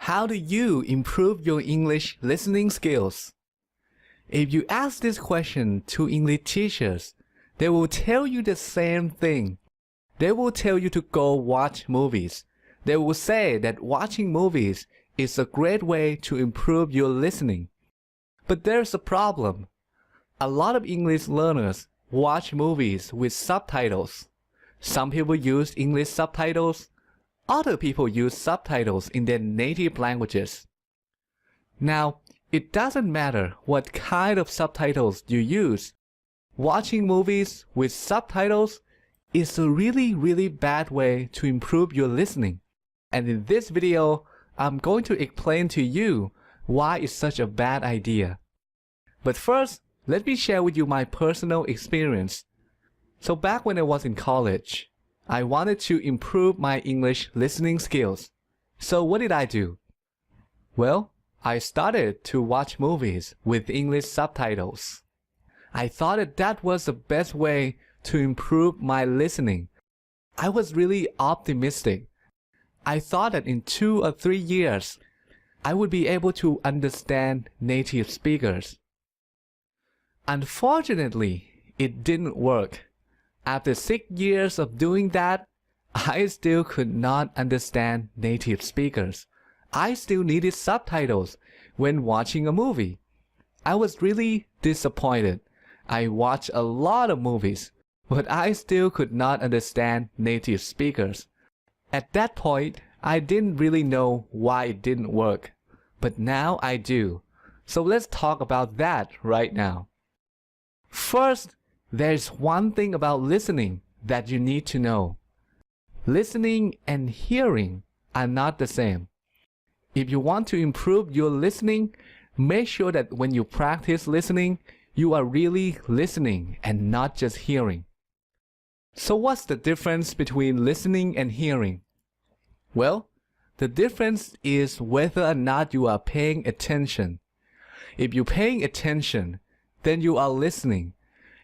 How do you improve your English listening skills? If you ask this question to English teachers, they will tell you the same thing. They will tell you to go watch movies. They will say that watching movies is a great way to improve your listening. But there's a problem. A lot of English learners watch movies with subtitles. Some people use English subtitles. Other people use subtitles in their native languages. Now, it doesn't matter what kind of subtitles you use. Watching movies with subtitles is a really bad way to improve your listening. And in this video, I'm going to explain to you why it's such a bad idea. But first, let me share with you my personal experience. So back when I was in college, I wanted to improve my English listening skills. So what did I do? Well, I started to watch movies with English subtitles. I thought that was the best way to improve my listening. I was really optimistic. I thought that in 2 or 3 years, I would be able to understand native speakers. Unfortunately, it didn't work. After 6 years of doing that, I still could not understand native speakers. I still needed subtitles when watching a movie. I was really disappointed. I watched a lot of movies, but I still could not understand native speakers. At that point, I didn't really know why it didn't work, but now I do. So let's talk about that right now. First, there's one thing about listening that you need to know. Listening and hearing are not the same. If you want to improve your listening, make sure that when you practice listening, you are really listening and not just hearing. So what's the difference between listening and hearing? Well, the difference is whether or not you are paying attention. If you're paying attention, then you are listening.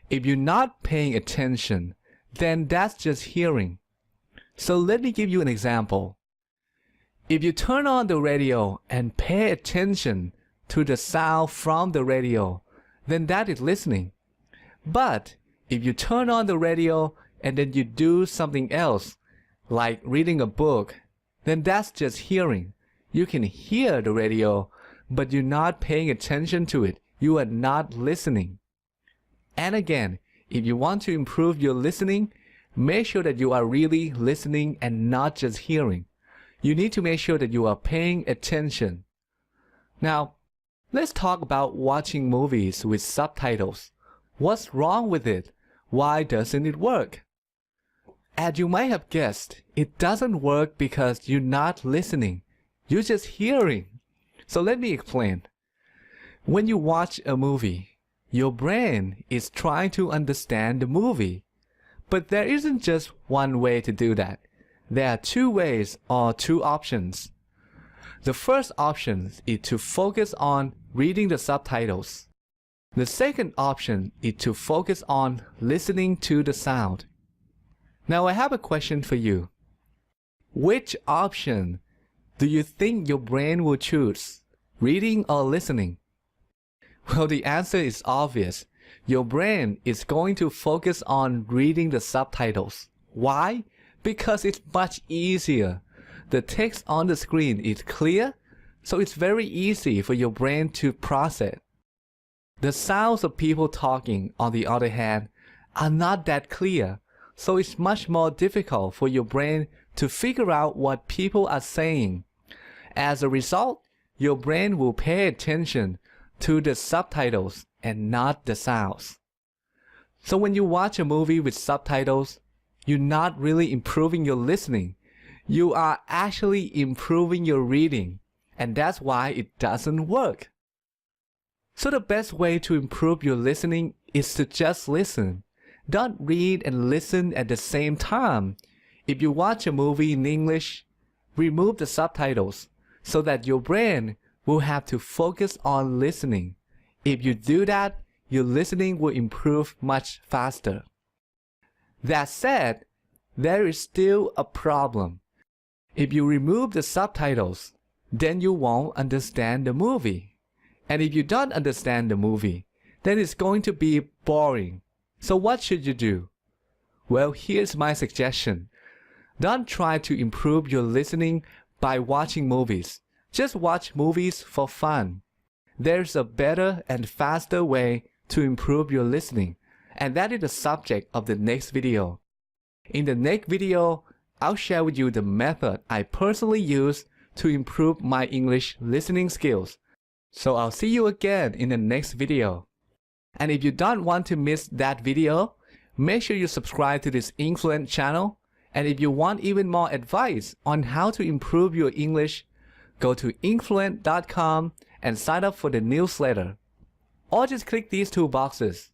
If you're not paying attention, then that's just hearing. So let me give you an example. If you turn on the radio and pay attention to the sound from the radio, then that is listening. But if you turn on the radio and then you do something else, like reading a book, then that's just hearing. You can hear the radio, but you're not paying attention to it. You are not listening. And again, if you want to improve your listening, make sure that you are really listening and not just hearing. You need to make sure that you are paying attention. Now, let's talk about watching movies with subtitles. What's wrong with it? Why doesn't it work? As you might have guessed, it doesn't work because you're not listening. You're just hearing. So let me explain. When you watch a movie, your brain is trying to understand the movie. But there isn't just one way to do that. There are 2 ways or 2 options. The first option is to focus on reading the subtitles. The second option is to focus on listening to the sound. Now I have a question for you. Which option do you think your brain will choose, reading or listening? Well, the answer is obvious. Your brain is going to focus on reading the subtitles. Why? Because it's much easier. The text on the screen is clear, so it's very easy for your brain to process. The sounds of people talking, on the other hand, are not that clear, so it's much more difficult for your brain to figure out what people are saying. As a result, your brain will pay attention to the subtitles and not the sounds. So when you watch a movie with subtitles, you're not really improving your listening. You are actually improving your reading, and that's why it doesn't work. So the best way to improve your listening is to just listen. Don't read and listen at the same time. If you watch a movie in English, remove the subtitles so that your brain will have to focus on listening. If you do that, your listening will improve much faster. That said, there is still a problem. If you remove the subtitles, then you won't understand the movie. And if you don't understand the movie, then it's going to be boring. So what should you do? Well, here's my suggestion. Don't try to improve your listening by watching movies. Just watch movies for fun. There's a better and faster way to improve your listening, and that is the subject of the next video. In the next video, I'll share with you the method I personally use to improve my English listening skills. So I'll see you again in the next video. And if you don't want to miss that video, make sure you subscribe to this Influent channel. And if you want even more advice on how to improve your English, go to influent.com and sign up for the newsletter. Or just click these two boxes.